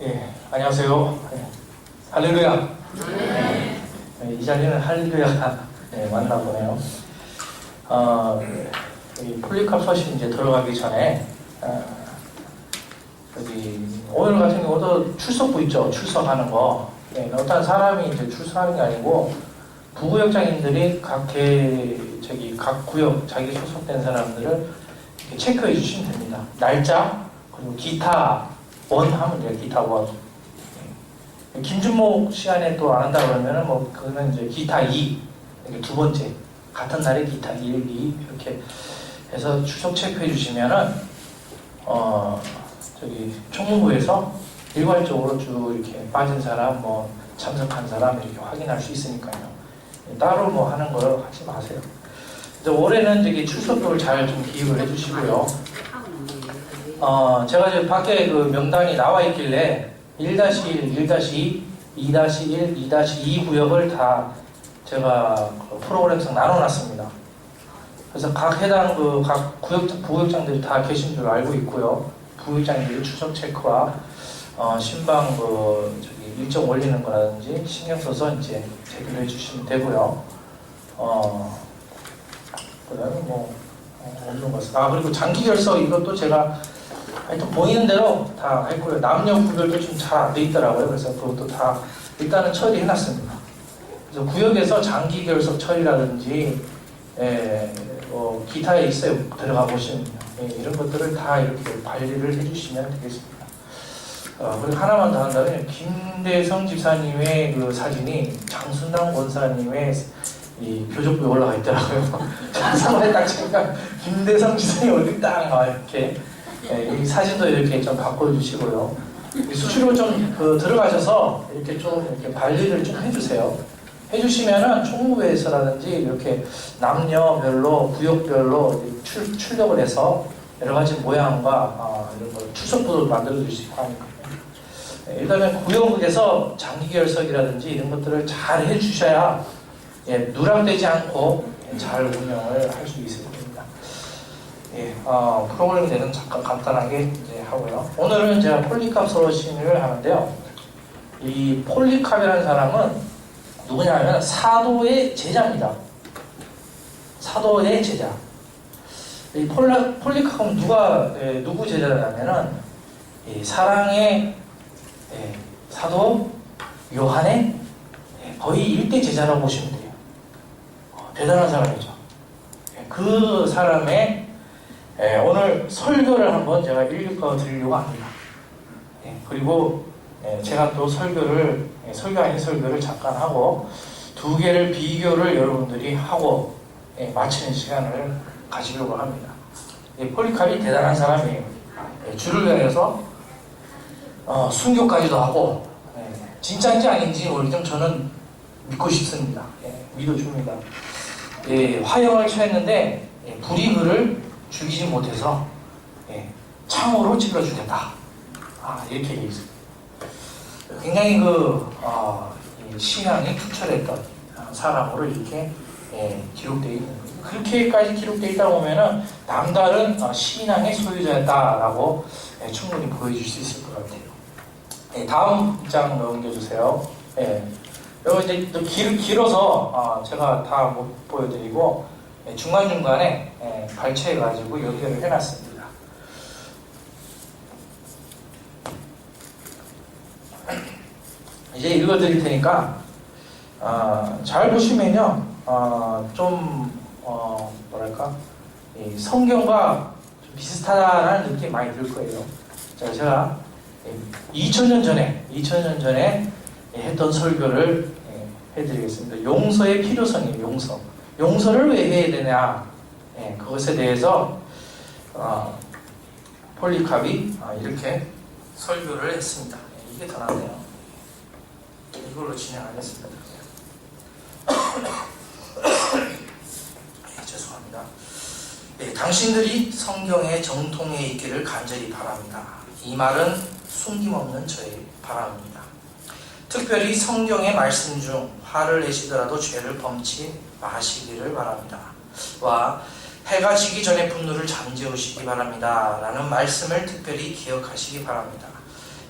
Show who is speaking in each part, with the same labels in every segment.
Speaker 1: 예, 안녕하세요. 예, 할렐루야. 이 자리는 할렐루야가 맞나 보네요. 이 폴리캅 서신 이제 들어가기 전에 오늘 같은 경우도 출석부 있죠. 출석하는 거. 어떤 사람이 이제 출석하는 게 아니고 부구역장님들이 각 구역 자기 소속된 사람들을 이렇게 체크해 주시면 됩니다. 날짜 그리고 기타 원 하면 돼요. 기타 원. 김준목 시간에 또 안 한다 그러면은 그거는 이제 기타 2 이렇게 두 번째 같은 날에 기타 1, 2 이렇게 해서 출석 체크해 주시면은 총무부에서 일괄적으로 쭉 이렇게 빠진 사람 참석한 사람 이렇게 확인할 수 있으니까요. 따로 하는 걸 하지 마세요. 올해는 출석표를 잘 좀 기입을 해주시고요. 제가 이제 밖에 그 명단이 나와 있길래 1-1, 1-2, 2-1, 2-2 구역을 다 제가 프로그램상 나눠놨습니다. 그래서 각 해당 각 부역장들이 다 계신 줄 알고 있고요. 부역장들이 출석 체크와 신방 일정 올리는 거라든지 신경 써서 이제 체크를 해주시면 되고요. 그다음에 없는 것은 그리고 장기 결석 이것도 제가 하여튼 보이는 대로 다 했고요. 남녀 구별도 좀 잘 안 돼 있더라고요. 그래서 그것도 다 일단은 처리해놨습니다. 그래서 구역에서 장기 결석 처리라든지 기타에 있어요. 들어가 보시면 이런 것들을 다 이렇게 관리를 해주시면 되겠습니다. 그리고 하나만 더 한다면 김대성 집사님의 그 사진이 장순당 권사님의 이 교족부에 올라가 있더라고요. 장사만에 딱 제가 김대성 집사님 얼굴 딱 이렇게 이 사진도 이렇게 좀 바꿔주시고요. 수시로 좀 들어가셔서 이렇게 좀 이렇게 관리를 좀 해주세요. 해주시면은 총무부에서라든지 이렇게 남녀별로 구역별로 출력을 해서 여러 가지 모양과 이런 걸 출석부도 만들어 줄 수 있고 하니까. 일단은 구역에서 장기 결석이라든지 이런 것들을 잘 해주셔야 누락되지 않고 잘 운영을 할 수 있을 겁니다. 프로그램 내는 잠깐 간단하게 이제 하고요. 오늘은 제가 폴리캅 서신을 하는데요. 이 폴리캅이라는 사람은 누구냐면 사도의 제자입니다. 사도의 제자. 이 폴리캅은 누구 제자냐면은 사랑의 사도 요한의 거의 일대 제자라고 보시면 돼요. 대단한 사람이죠. 그 사람의 오늘 설교를 한번 제가 읽어드리려고 합니다. 그리고 제가 또 설교 아닌 설교를 잠깐 하고 두 개를 비교를 여러분들이 하고 마치는 시간을 가지려고 합니다. 폴리캅이 대단한 사람이에요. 주를 위해서 순교까지도 하고 진짜인지 아닌지 좀 저는 믿고 싶습니다. 믿어줍니다. 화형을 처했는데 불이 그를 죽이지 못해서 창으로 찔러주겠다. 이렇게 되어 있습니다. 굉장히 신앙이 투철했던 사람으로 이렇게 기록되어 있는 거예요. 그렇게까지 기록되어 있다 보면은 남다른 신앙의 소유자였다라고 충분히 보여줄 수 있을 것 같아요. 다음 장 넘겨주세요. 이거 이제 또 길어서 제가 다 못 보여드리고 중간중간에 발췌해가지고 연결을 해놨습니다. 이제 읽어드릴 테니까 잘 보시면요 이 성경과 좀 비슷하다는 느낌이 많이 들 거예요. 제가 2000년 전에 했던 설교를 해드리겠습니다. 용서의 필요성이에요. 용서를 왜 해야 되냐 그것에 대해서 폴리캅이 이렇게 설교를 했습니다. 이게 더 낫네요. 이걸로 진행하겠습니다. 죄송합니다. 당신들이 성경의 정통에 있기를 간절히 바랍니다. 이 말은 숨김없는 저의 바람입니다. 특별히 성경의 말씀 중 화를 내시더라도 죄를 범치 마시기를 바랍니다. 해가 지기 전에 분노를 잠재우시기 바랍니다. 라는 말씀을 특별히 기억하시기 바랍니다.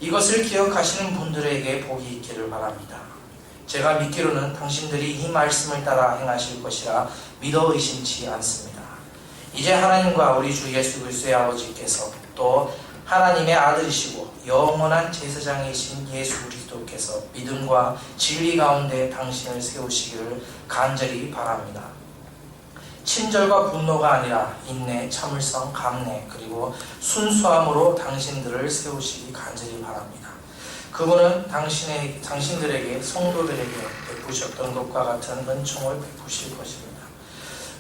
Speaker 1: 이것을 기억하시는 분들에게 복이 있기를 바랍니다. 제가 믿기로는 당신들이 이 말씀을 따라 행하실 것이라 믿어 의심치 않습니다. 이제 하나님과 우리 주 예수 그리스도의 아버지께서 또 하나님의 아들이시고 영원한 제사장이신 예수 그리스도께서 믿음과 진리 가운데 당신을 세우시기를 간절히 바랍니다. 친절과 분노가 아니라 인내, 참을성, 감내, 그리고 순수함으로 당신들을 세우시기 간절히 바랍니다. 그분은 당신들에게, 성도들에게 베푸셨던 것과 같은 은총을 베푸실 것입니다.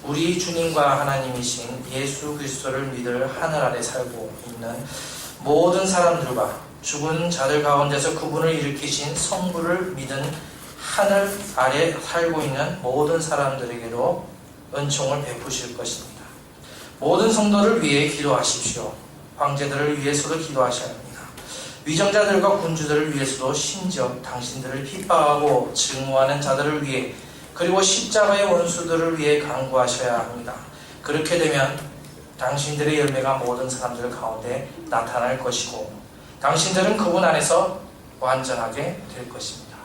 Speaker 1: 우리 주님과 하나님이신 예수 그리스도를 믿을 하늘 아래 살고 있는 모든 사람들과 죽은 자들 가운데서 그분을 일으키신 성부를 믿은 하늘 아래 살고 있는 모든 사람들에게도 은총을 베푸실 것입니다. 모든 성도를 위해 기도하십시오. 황제들을 위해서도 기도하셔야 합니다. 위정자들과 군주들을 위해서도 심지어 당신들을 핍박하고 증오하는 자들을 위해 그리고 십자가의 원수들을 위해 간구하셔야 합니다. 그렇게 되면 당신들의 열매가 모든 사람들 가운데 나타날 것이고 당신들은 그분 안에서 완전하게 될 것입니다.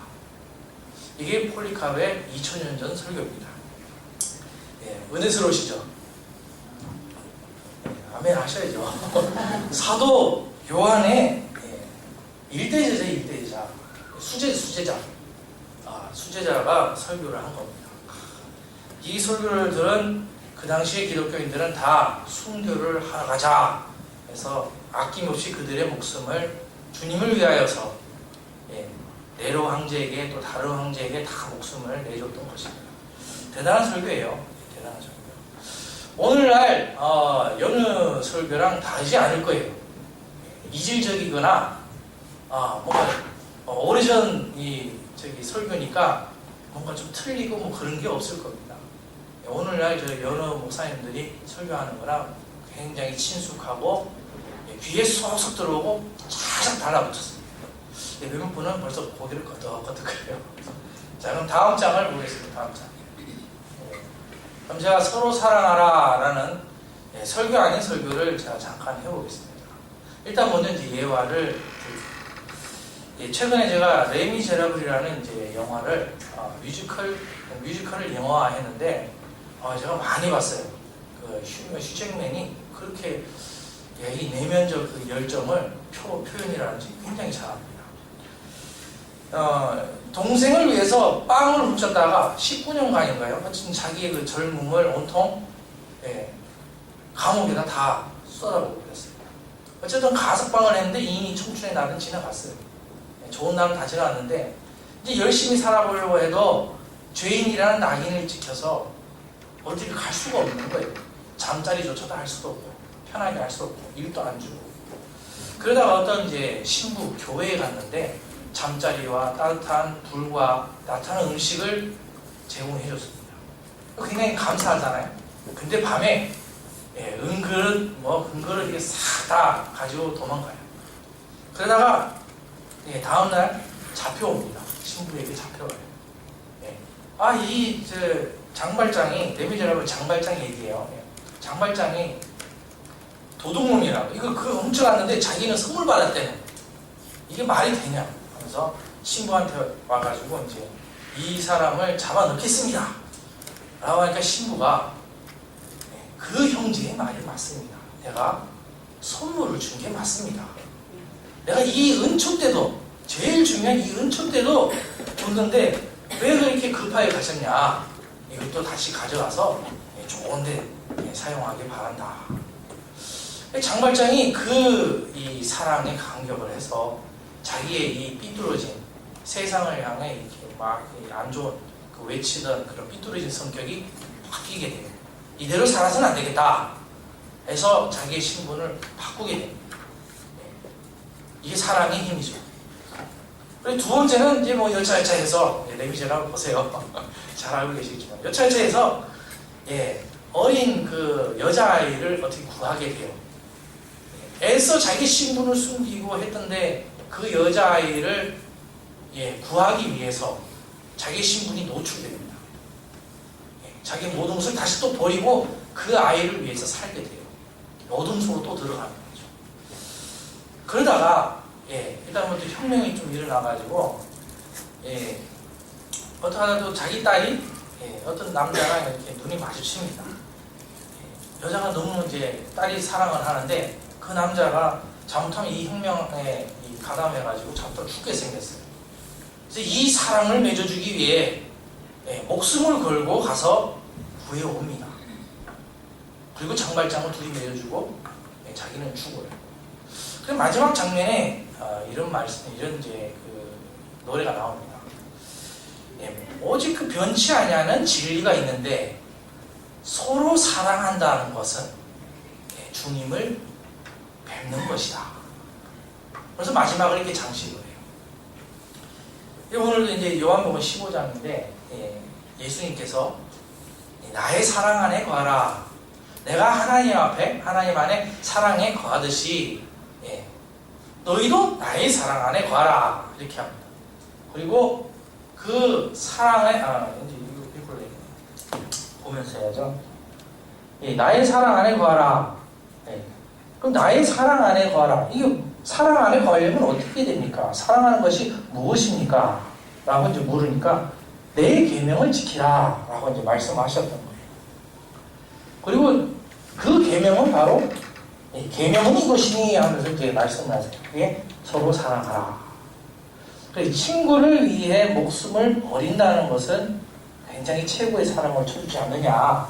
Speaker 1: 이게 폴리카르의 2000년 전 설교입니다. 은혜스러우시죠? 아멘 하셔야죠. 사도 요한의 일대제자, 수제자가 설교를 한 겁니다. 이 설교를 들은 그 당시의 기독교인들은 다 순교를 하러 가자 해서 아낌없이 그들의 목숨을 주님을 위하여서 네로 황제에게 또 다른 황제에게 다 목숨을 내줬던 것입니다. 대단한 설교예요. 대단한 설교. 오늘날 여느 설교랑 다르지 않을 거예요. 이질적이거나 뭔가 오래전 설교니까 뭔가 좀 틀리고 뭐 그런 게 없을 겁니다. 오늘날 저 여느 목사님들이 설교하는 거랑 굉장히 친숙하고 귀에 쏙쏙 들어오고 쫙 달라붙었습니다. 몇몇 분은 벌써 고개를 끄덕끄덕해요. 자, 그럼 다음 장을 보겠습니다. 다음 장. 그럼 제가 서로 사랑하라 라는 설교 아닌 설교를 제가 잠깐 해보겠습니다. 일단 먼저 이제 예화를 최근에 제가 레미제라블이라는 이제 영화를 뮤지컬을 영화화했는데 제가 많이 봤어요. 그 휴잭맨이 그렇게 이 내면적 그 열정을 표현이라든지 굉장히 잘합니다. 동생을 위해서 빵을 훔쳤다가 19년간인가요? 하여튼 자기의 그 젊음을 온통 감옥에다 다 쏟아부고 그랬어요. 어쨌든 가석방을 했는데 이미 청춘의 날은 지나갔어요. 좋은 날은 다 지나갔는데 이제 열심히 살아보려고 해도 죄인이라는 낙인을 지켜서 어디를 갈 수가 없는 거예요. 잠자리조차도 할 수도 없고 편하게 할 수 없고 일도 안 주고 그러다가 어떤 이제 신부 교회에 갔는데 잠자리와 따뜻한 불과 따뜻한 음식을 제공해 줬습니다. 굉장히 감사하잖아요. 근데 밤에 은그릇 이렇게 싹 다 가지고 도망가요. 그러다가 다음날 잡혀옵니다. 신부에게 잡혀가요. 이 장발장이 레미제라블 장발장 얘기예요. 장발장이 도둑놈이라고 이거 훔쳐갔는데 자기는 선물 받았대는 이게 말이 되냐 하면서 신부한테 와가지고 이제 이 사람을 잡아 넣겠습니다 라고 하니까 신부가 그 형제의 말이 맞습니다. 내가 선물을 준 게 맞습니다. 내가 이 은총 때도 제일 중요한 이 은총 때도 줬는데 왜 그렇게 급하게 가셨냐. 이것도 다시 가져가서 좋은데 사용하길 바란다. 장발장이 이 사랑에 감격을 해서 자기의 이 삐뚤어진 세상을 향해 이렇게 막 안 좋은 그 외치던 그런 삐뚤어진 성격이 바뀌게 돼요. 이대로 살아서는 안 되겠다 해서 자기의 신분을 바꾸게 됩니다. 이게 사랑의 힘이죠. 그리고 두 번째는 이제 여차여차해서 레미제라블 보세요. 잘 알고 계시겠지만 여차여차해서 어린 그 여자아이를 어떻게 구하게 돼요. 애써 자기 신분을 숨기고 했던데 그 여자아이를 구하기 위해서 자기 신분이 노출됩니다. 자기 모든 것을 다시 또 버리고 그 아이를 위해서 살게 돼요. 어둠 속으로 또 들어가는 거죠. 그러다가 일단 그때부터 혁명이 좀 일어나가지고 어떻게 하다도 자기 딸이 어떤 남자랑 이렇게 눈이 마주칩니다. 여자가 너무 이제 딸이 사랑을 하는데 그 남자가 잘못하면 이 혁명에 가담해가지고 잘못하면 죽게 생겼어요. 그래서 이 사랑을 맺어주기 위해 목숨을 걸고 가서 구해옵니다. 그리고 장발장을 둘이 맺어주고 자기는 죽어요. 그 마지막 장면에 이런 이제 그 노래가 나옵니다. 오직 그 변치 아니하는 진리가 있는데 서로 사랑한다는 것은 주님을 뵙는 것이다. 그래서 마지막을 이렇게 장식을 해요. 오늘도 이제 요한복음 15장인데 예수님께서 나의 사랑 안에 거하라. 내가 하나님 안에 사랑에 거하듯이 너희도 나의 사랑 안에 거하라. 이렇게 합니다. 그리고 그 사랑에 이제 이걸 보면서 해야죠. 나의 사랑 안에 거하라. 그럼 나의 사랑 안에 거하라. 이게 사랑 안에 거하려면 어떻게 됩니까? 사랑하는 것이 무엇입니까? 라고 이제 물으니까 내 계명을 지키라. 라고 이제 말씀하셨던 거예요. 그리고 그 계명은 바로 계명은 이것이니 하면서 이제 말씀을 하세요. 그게 서로 사랑하라. 친구를 위해 목숨을 버린다는 것은 굉장히 최고의 사랑을 쳐주지 않느냐.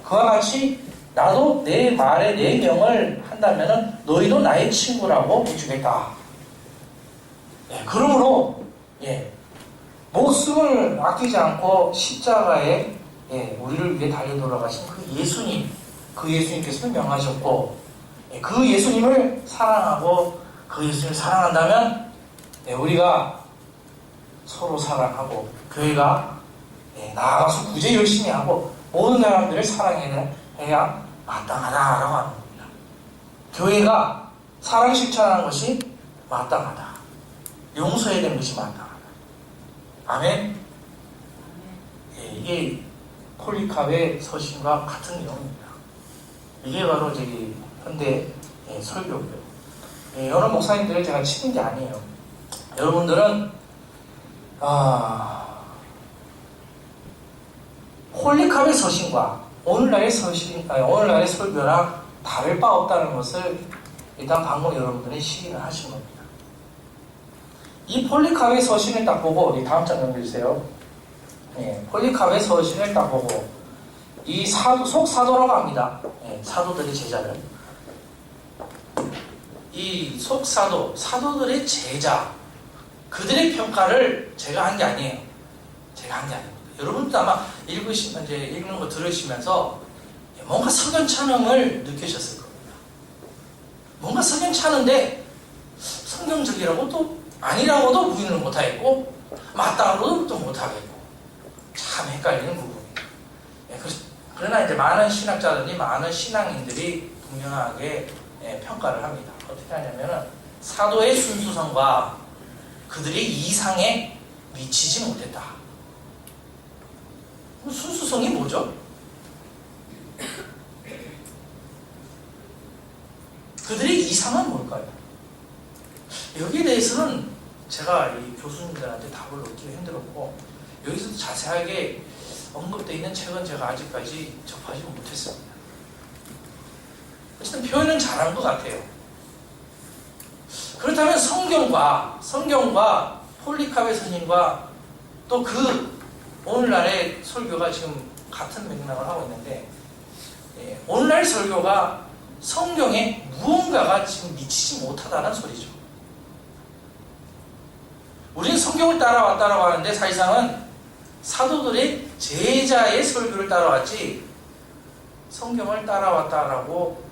Speaker 1: 그와 같이 나도 내 말에 내 명을 한다면 너희도 나의 친구라고 해주겠다. 그러므로 목숨을 아끼지 않고 십자가에 우리를 위해 달려 돌아가신 그 예수님께서는 명하셨고 그 예수님을 사랑하고 그 예수님을 사랑한다면 우리가 서로 사랑하고 교회가 나아가서 구제 열심히 하고 모든 사람들을 사랑해야 마땅하다라고 하는 겁니다. 교회가 사랑 실천하는 것이 마땅하다. 용서해야 되는 것이 마땅하다. 아멘. 이게 폴리캅의 서신과 같은 내용입니다. 이게 바로 저기 현대 설교고요. 여러 목사님들을 제가 치는 게 아니에요. 여러분들은 폴리캅의 서신과 오늘날의 설교랑 다를 바 없다는 것을 일단 방금 여러분들이 시인을 하신 겁니다. 이 폴리캅의 서신을 딱 보고 다음 장 넘겨주세요. 폴리캅의 서신을 딱 보고 이 속사도라고 합니다. 사도들의 제자를. 이 사도들의 제자, 그들의 평가를 제가 한 게 아니에요. 제가 한 게 아닙니다. 여러분도 아마 읽는 거 들으시면서 뭔가 석연찮음을 느끼셨을 겁니다. 뭔가 석연찮은데 성경적이라고 또 아니라고도 부인을 못하겠고 맞다고도 또 못하겠고 참 헷갈리는 부분이에요. 그러나 이제 많은 신학자들이 많은 신앙인들이 분명하게 평가를 합니다. 어떻게 하냐면은 사도의 순수성과 그들의 이상에 미치지 못했다. 순수성이 뭐죠? 그들의 이상은 뭘까요? 여기에 대해서는 제가 이 교수님들한테 답을 얻기가 힘들었고 여기서도 자세하게 언급되어 있는 책은 제가 아직까지 접하지 못했습니다. 어쨌든 표현은 잘한 것 같아요. 그렇다면 성경과 폴리캅의 서신과 또 그 오늘날의 설교가 지금 같은 맥락을 하고 있는데 오늘날 설교가 성경에 무언가가 지금 미치지 못하다는 소리죠. 우리는 성경을 따라왔다라고 하는데 사실상은 사도들의 제자의 설교를 따라왔지 성경을 따라왔다라고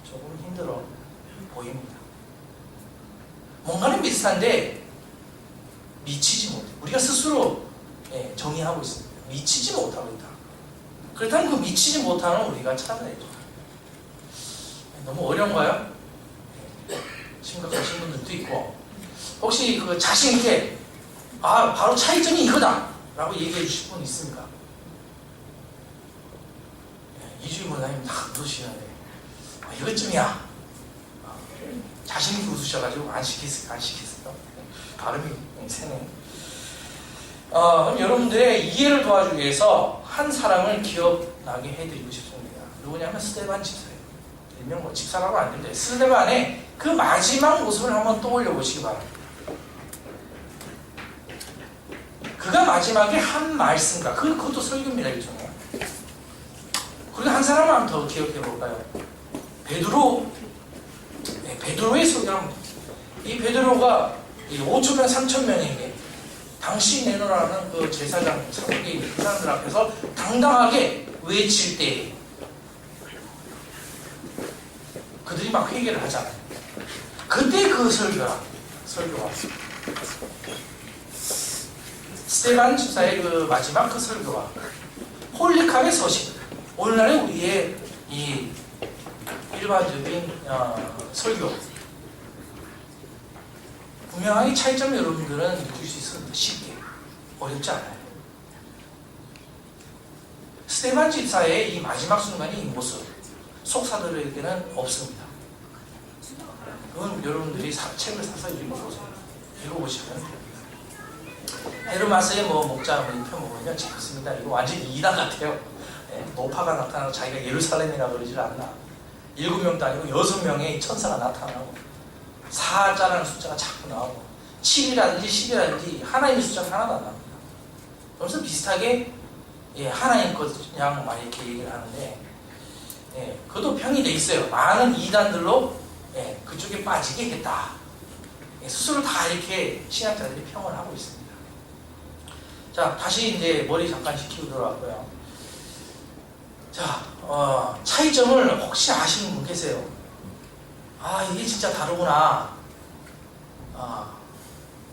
Speaker 1: 조금 힘들어 보입니다. 뭔가는 비슷한데 미치지 못해. 우리가 스스로 정의하고 있습니다. 미치지 못하고 있다. 그렇다면 그 미치지 못하는 우리가 찾아내죠. 너무 어려운가요? 심각하신 분들도 있고 혹시 그 자신 있게 바로 차이점이 이거다 라고 얘기해 주실 분 있습니까? 이주희 목사님 딱 넣으시는데 이것쯤이야. 자신이 웃으셔가지고 안 시켰어요. 발음이 세네. 그럼 여러분들의 이해를 도와주기 위해서 한 사람을 기억나게 해드리고 싶습니다. 누구냐면 스데반 집사예요. 일명 뭐 집사라고 안 됩니다. 스데반의 그 마지막 모습을 한번 떠올려 보시기 바랍니다. 그가 마지막에 한 말씀과 그것도 설교입니다. 일종의. 그리고 한 사람만 더 기억해 볼까요? 베드로. 베드로의 설교는 이 베드로가 5,000명, 3,000명에게 당시 내놓으라는 그 제사장 사독이 그 사람들 앞에서 당당하게 외칠 때 그들이 막 회개를 하잖아요. 그때 그 설교가 스데반 집사의 그 마지막 그 설교와 홀리캅의 서신, 오늘날의 우리의 이 일반적인 설교, 분명하게 차이점을 여러분들은 느낄 수 있습니다. 쉽게. 어렵지 않아요. 스데반 집사의 이 마지막 순간의 이 모습, 속사들에게는 없습니다. 그건 여러분들이 책을 사서 읽어보시면 돼요. 헤르마스의 목자 펴보면 재밌습니다. 이거 완전히 이단 같아요. 노파가 나타나고 자기가 예루살렘이라 그러질 않나. 7명도 아니고 6명의 천사가 나타나고 4자라는 숫자가 자꾸 나오고 7이라든지 10이라든지 하나님의 숫자가 하나도 안 나옵니다. 그래서 비슷하게 하나님 것 그냥 막 이렇게 얘기를 하는데 그것도 평이 돼 있어요. 많은 이단들로 그쪽에 빠지게 했다. 스스로 다 이렇게 신학자들이 평을 하고 있습니다. 자, 다시 이제 머리 잠깐 식히고 들어왔고요. 자, 차이점을 혹시 아시는 분 계세요? 아, 이게 진짜 다르구나.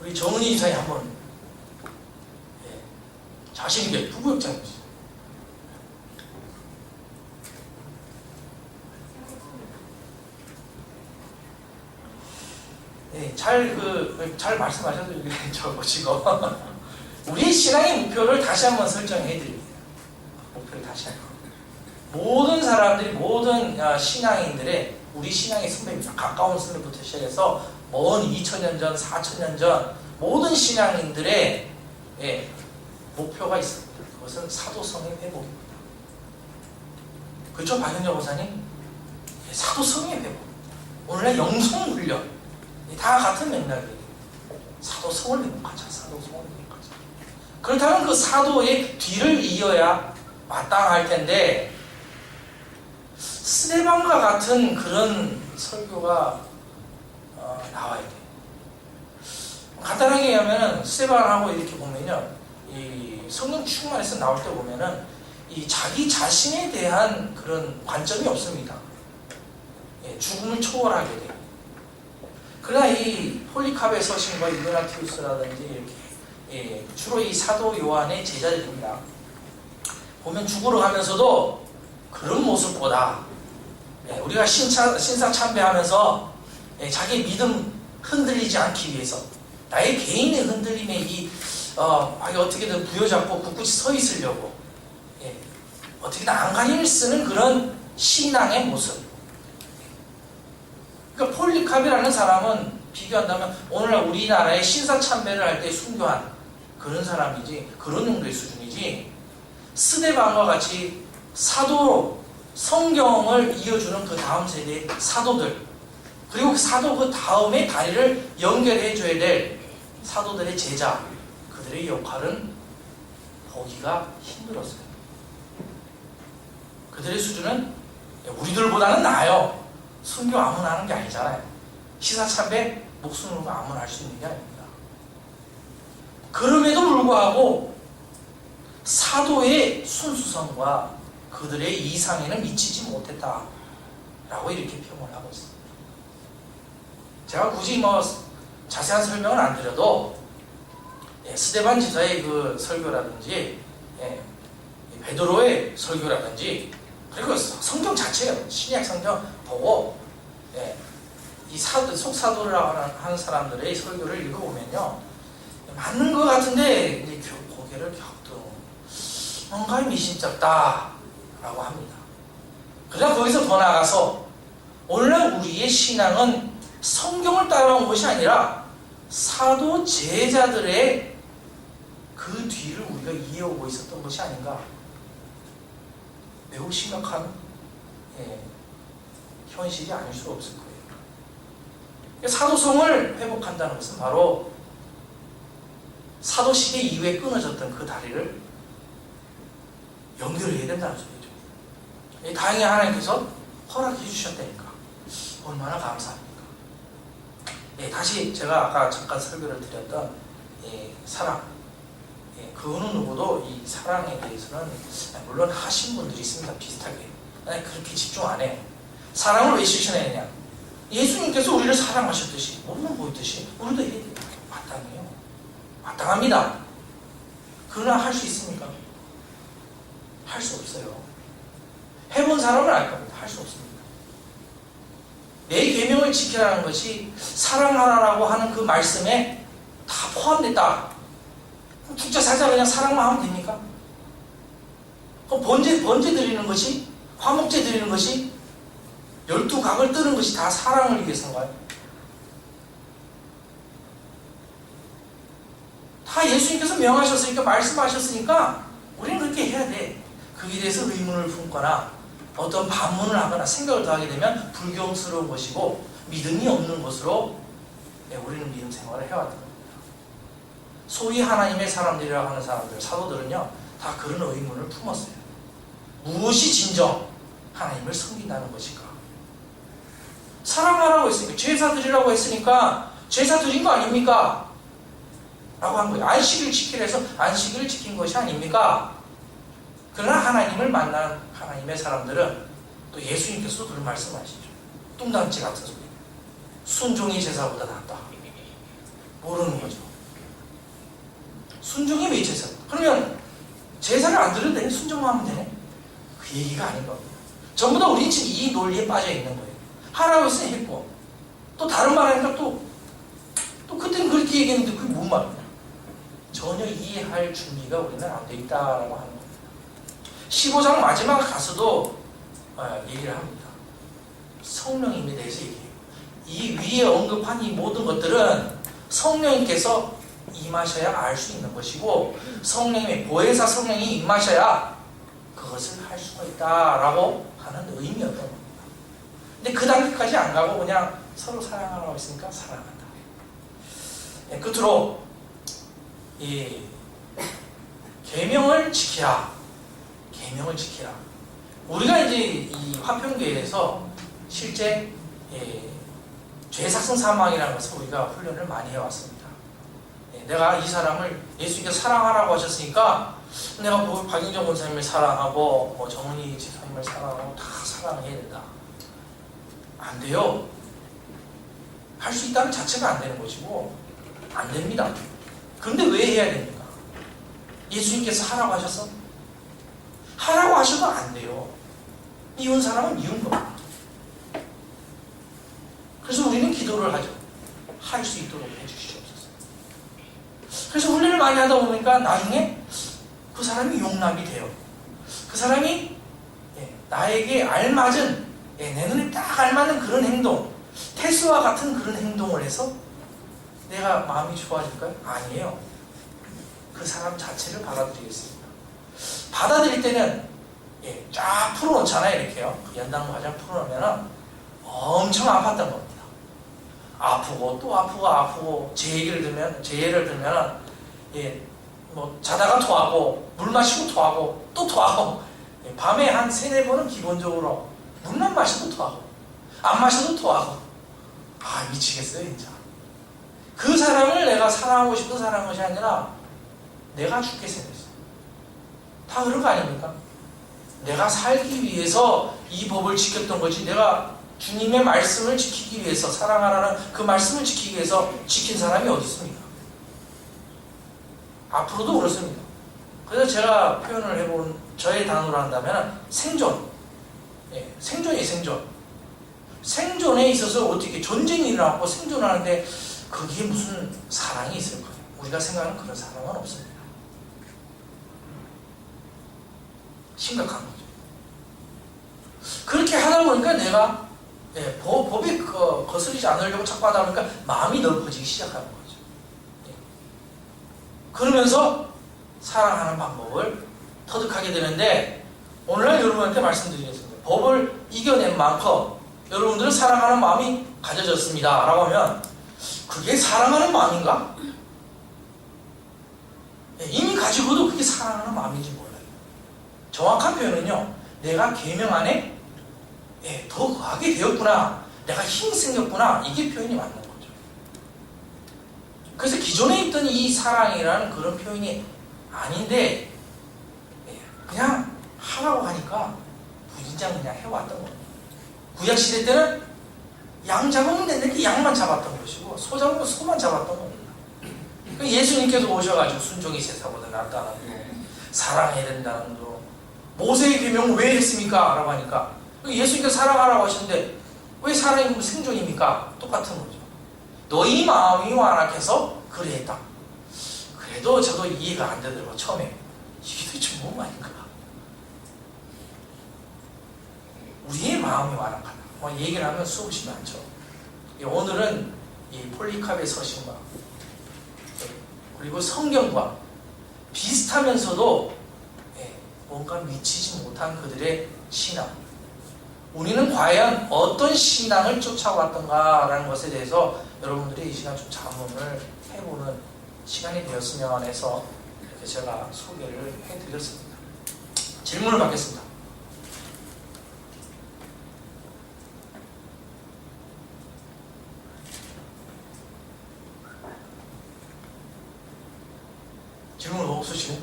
Speaker 1: 우리 정은희 이사님 한번 자신있게 부부역장이지. 잘 말씀하셔도 저 보시고 우리 신앙의 목표를 다시 한번 설정해 드립니다. 목표를 다시 한번. 모든 사람들이, 모든 신앙인들의 우리 신앙의 선배입니다. 가까운 선배부터 시작해서 먼 2000년 전, 4000년 전 모든 신앙인들의 목표가 있습니다. 그것은 사도성의 회복입니다. 그렇죠, 박현정 목사님? 사도성의 회복. 오늘날 영성훈련 다 같은 맥락이에요. 사도성을 회복하자. 사도성을 회복하자. 그렇다면 그 사도의 뒤를 이어야 마땅할 텐데 스데반과 같은 그런 설교가 나와야 돼요. 간단하게 얘기하면 스데반하고 이렇게 보면요, 이 성령 충만해서 나올 때 보면은 이 자기 자신에 대한 그런 관점이 없습니다. 죽음을 초월하게 돼요. 그러나 이 폴리캅의 서신과 이그나티우스라든지 이렇게 주로 이 사도 요한의 제자들입니다. 보면 죽으러 가면서도 그런 모습보다 우리가 신사 참배하면서 자기 믿음 흔들리지 않기 위해서 나의 개인의 흔들림에 어떻게든 부여잡고 굳굳이 서 있으려고 어떻게든 안간힘을 쓰는 그런 신앙의 모습. 그러니까 폴리캅이라는 사람은 비교한다면 오늘날 우리나라의 신사 참배를 할 때 순교한 그런 사람이지, 그런 정도의 수준이지, 스데반과 같이 사도로 성경을 이어주는 그 다음 세대의 사도들, 그리고 그 사도 그 다음에 다리를 연결해 줘야 될 사도들의 제자, 그들의 역할은 보기가 힘들었어요. 그들의 수준은 우리들보다는 나아요. 순교 아무나 하는 게 아니잖아요. 시사참배 목숨으로 아무나 할 수 있는 게 아닙니다. 그럼에도 불구하고 사도의 순수성과 그들의 이상에는 미치지 못했다라고 이렇게 평을 하고 있습니다. 제가 굳이 자세한 설명은 안 드려도 스데반 지사의 그 설교라든지 베드로의 설교라든지 그리고 성경 자체가 신약 성경 보고 이 속사도를 하는 사람들의 설교를 읽어보면요, 맞는 것 같은데 이제 고개를 격도 뭔가 미심쩍다 라고 합니다. 그러나 거기서 더 나아가서 오늘날 우리의 신앙은 성경을 따라온 것이 아니라 사도 제자들의 그 뒤를 우리가 이어오고 있었던 것이 아닌가. 매우 심각한 현실이 아닐 수 없을 거예요. 사도성을 회복한다는 것은 바로 사도시대 이후에 끊어졌던 그 다리를 연결해야 된다는 소리죠. 다행히 하나님께서 허락해 주셨다니까 얼마나 감사합니까. 다시 제가 아까 잠깐 설교를 드렸던 사랑, 그 어느 누구도 이 사랑에 대해서는 물론 하신 분들이 있습니다. 비슷하게. 그렇게 집중 안 해요. 사랑을 왜 실천해야 되냐. 예수님께서 우리를 사랑하셨듯이 우리는 보였듯이 우리도 해야 돼요. 마땅해요. 마땅합니다. 그러나 할 수 있습니까? 할 수 없어요. 해본 사람은 알 겁니다. 할 수 없습니다. 내 계명을 지키라는 것이 사랑하라고 하는 그 말씀에 다 포함됐다. 그럼 죽자 살자 그냥 사랑만 하면 됩니까? 그럼 번제 드리는 것이, 화목제 드리는 것이, 12각을 뜨는 것이 다 사랑을 위해서인가요? 다 예수님께서 명하셨으니까, 말씀하셨으니까 우리는 그렇게 해야 돼. 거기에 대해서 의문을 품거나 어떤 반문을 하거나 생각을 더하게 되면 불경스러운 것이고 믿음이 없는 것으로 우리는 믿음 생활을 해왔던 겁니다. 소위 하나님의 사람들이라고 하는 사람들, 사도들은요 다 그런 의문을 품었어요. 무엇이 진정 하나님을 섬긴다는 것일까? 사랑하라고 했으니까, 제사 드리라고 했으니까 제사 드린 거 아닙니까? 라고 한 거예요. 안식일 지키라 해서 안식일을 지킨 것이 아닙니까? 그러나 하나님을 만난 하나님의 사람들은 또 예수님께서도 그런 말씀하시죠. 뚱딴지 같은 소리. 순종이 제사보다 낫다. 모르는 거죠. 순종이 왜 제사? 그러면 제사를 안 드려도 되네? 순종만 하면 되네? 그 얘기가 아닌 겁니다. 전부 다 우리 지금 이 논리에 빠져 있는 거예요. 하라고 했으니 했고, 또 다른 말 하니까 또 그때는 그렇게 얘기했는데 그게 뭔 말이냐? 전혀 이해할 준비가 우리는 안 돼 있다라고 하는 겁니다. 15장 마지막 가서도 얘기를 합니다. 성령님에 대해서 얘기해요. 이 위에 언급한 이 모든 것들은 성령님께서 임하셔야 알 수 있는 것이고, 성령님의 보혜사 성령이 임하셔야 그것을 할 수가 있다라고 하는 의미였던 겁니다. 근데 그 단계까지 안 가고 그냥 서로 사랑하라고 했으니까 사랑한다. 끝으로 이 계명을 지키라. 계명을 지키라. 우리가 이제 이 화평교회에서 실제 죄삭성 사망이라는 것을 우리가 훈련을 많이 해왔습니다. 내가 이 사람을 예수님께서 사랑하라고 하셨으니까 내가 박인정 권사님을 사랑하고 정은희 지사님을 사랑하고 다 사랑해야 된다. 안 돼요. 할 수 있다는 자체가 안 되는 것이고 안 됩니다. 그런데 왜 해야 됩니까? 예수님께서 하라고 하셨어? 하라고 하셔도 안 돼요. 미운 사람은 미운 겁니다. 그래서 우리는 기도를 하죠. 할 수 있도록 해주시옵소서. 그래서 훈련을 많이 하다 보니까 나중에 그 사람이 용납이 돼요. 그 사람이 나에게 알맞은, 내 눈에 딱 알맞는 그런 행동, 태수와 같은 그런 행동을 해서 내가 마음이 좋아질까요? 아니에요. 그 사람 자체를 받아들이겠습니다. 받아들일 때는 쫙 풀어놓잖아요. 이렇게요. 연단 과정 풀어놓으면 엄청 아팠던 겁니다. 아프고 또 아프고 제 예를 들면 자다가 토하고 물 마시고 토하고 또 토하고 밤에 한 3-4번은 기본적으로 물만 마셔도 토하고 안 마셔도 토하고 미치겠어요 진짜. 그 사람을 내가 사랑하고 싶어 사랑한 것이 아니라 내가 죽게 생겼어. 다 그런 거 아닙니까? 내가 살기 위해서 이 법을 지켰던 거지, 내가 주님의 말씀을 지키기 위해서, 사랑하라는 그 말씀을 지키기 위해서 지킨 사람이 어디 있습니까? 앞으로도 그렇습니다. 그래서 제가 표현을 해본 저의 단어로 한다면 생존. 생존이에요. 생존. 생존에 있어서 어떻게 전쟁이 일어나고 생존하는데 거기에 무슨 사랑이 있을 거예요? 우리가 생각하는 그런 사랑은 없습니다. 심각한 거죠. 그렇게 하다 보니까 내가
Speaker 2: 법이 거스르지 않으려고 자꾸 하다 보니까 마음이 넓어지기 시작하는 거죠. 그러면서 사랑하는 방법을 터득하게 되는데, 오늘날 여러분한테 말씀드리겠습니다. 법을 이겨낸 만큼 여러분들은 사랑하는 마음이 가져졌습니다 라고 하면, 그게 사랑하는 마음인가? 이미 가지고도 그게 사랑하는 마음인지 몰라요. 정확한 표현은요, 내가 계명 안에 더 거하게 되었구나, 내가 힘이 생겼구나, 이게 표현이 맞는 거죠. 그래서 기존에 있던 이 사랑이라는 그런 표현이 아닌데, 그냥 하라고 하니까 무진장 그냥 해왔던 겁니다. 구약시대 때는 양 잡으면 되는데 양만 잡았던 것이고, 소 잡으면 소만 잡았던 겁니다. 예수님께서 오셔가지고 순종이 세상보다 낫다는 거, 사랑해야 된다는 거, 모세의 계명을 왜 했습니까? 라고 하니까 예수님께서 사랑하라고 하시는데 왜 사랑이 생존입니까? 똑같은 거죠. 너희 마음이 완악해서 그래했다. 그래도 저도 이해가 안 되더라고요. 처음에 이게 도대체 뭔 말인가? 우리의 마음이 완악하다. 얘기를 하면 수없이 많죠. 오늘은 이 폴리캅의 서신과 그리고 성경과 비슷하면서도 뭔가 미치지 못한 그들의 신앙, 우리는 과연 어떤 신앙을 쫓아왔던가라는 것에 대해서 여러분들이 이 시간 좀 자문을 해보는 시간이 되었으면 해서 이렇게 제가 소개를 해드렸습니다. 질문을 받겠습니다. 질문 없으시네?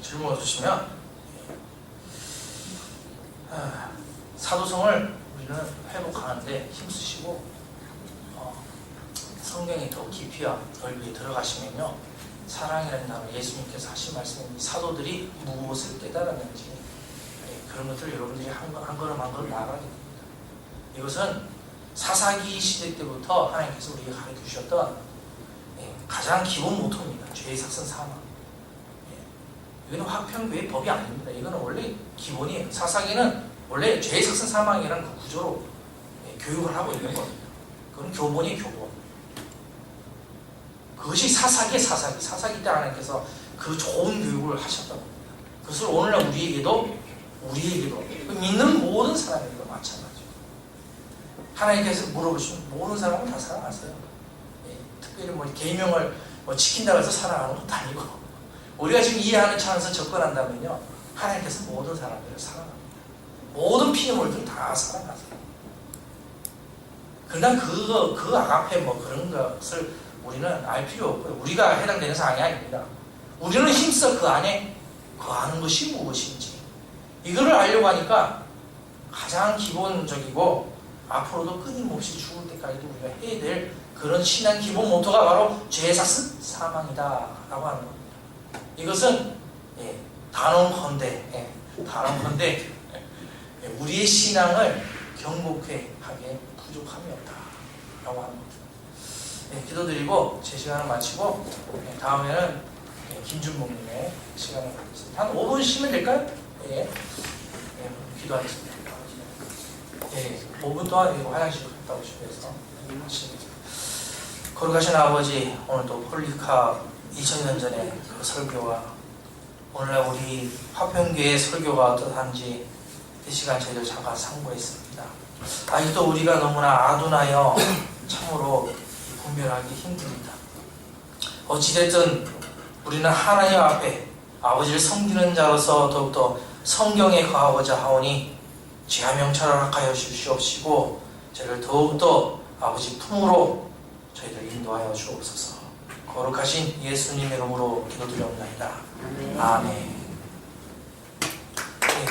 Speaker 2: 질문 없으시면, 사도성을 우리는 회복하는데 힘쓰시고 성경에 더 깊이와 넓이 들어가시면요, 사랑이라는 단어, 예수님께서 하신 말씀인 사도들이 무엇을 깨달았는지 그런 것들을 여러분들이 한 걸음 한 걸음 나아가게 됩니다. 이것은 사사기 시대 때부터 하나님께서 우리에게 가르쳐 주셨던 가장 기본 모토입니다. 죄의 삭선 사망. 이거는 화평교의 법이 아닙니다. 이거는 원래 기본이에요. 사사기는 원래 죄의 삭선 사망이라는 그 구조로 교육을 하고 있는 겁니다. 그건 교본이에요, 교본. 그것이 사사기의 사사기. 사사기 때 하나님께서 그 좋은 교육을 하셨던 겁니다. 그것을 오늘날 우리에게도 믿는 모든 사람에게도 마찬가지죠. 하나님께서 물어보시면 모든 사람은 다 사랑하세요. 특별히 계명을 지킨다고 해서 사랑하는 것도 아니고, 우리가 지금 이해하는 차원에서 접근한다면요, 하나님께서 모든 사람들을 사랑합니다. 모든 피조물들 다 사랑하세요. 그러나 그 아가페 그런 것을 우리는 알 필요 없고요. 우리가 해당되는 사항이 아닙니다. 우리는 힘써 그 안에 거하는 것이 무엇인지 이거를 알려고 하니까 가장 기본적이고 앞으로도 끊임없이 죽을 때까지도 우리가 해야 될 그런 신앙 기본 모토가 바로 죄의 삭은 사망이다 라고 하는 겁니다. 이것은 단언컨대 우리의 신앙을 경고케 하게 부족함이 없다 라고 하는 겁니다. 기도드리고 제 시간을 마치고 다음에는 김준목님의 시간을 갖겠습니다. 한 5분 쉬면 될까요? 기도하겠습니다. 5분 동안 화장실 갔다 오시고 해서 하시겠습니다. 거룩하신 아버지, 오늘도 폴리캅 2000년 전에 그 설교와 오늘날 우리 화평교회의 설교가 어떠한지 이 시간 저희들 잠깐 상고했습니다. 아직도 우리가 너무나 아둔하여 참으로 분별하기 힘듭니다. 어찌됐든 우리는 하나님 앞에 아버지를 섬기는 자로서 더욱더 성경에 거하고자 하오니 죄와 명철을 허락하여 주시옵시고 저희를 더욱더 아버지 품으로 저희를 인도하여 주옵소서. 거룩하신 예수님의 이름으로 기도드리옵나이다. 아멘. 네.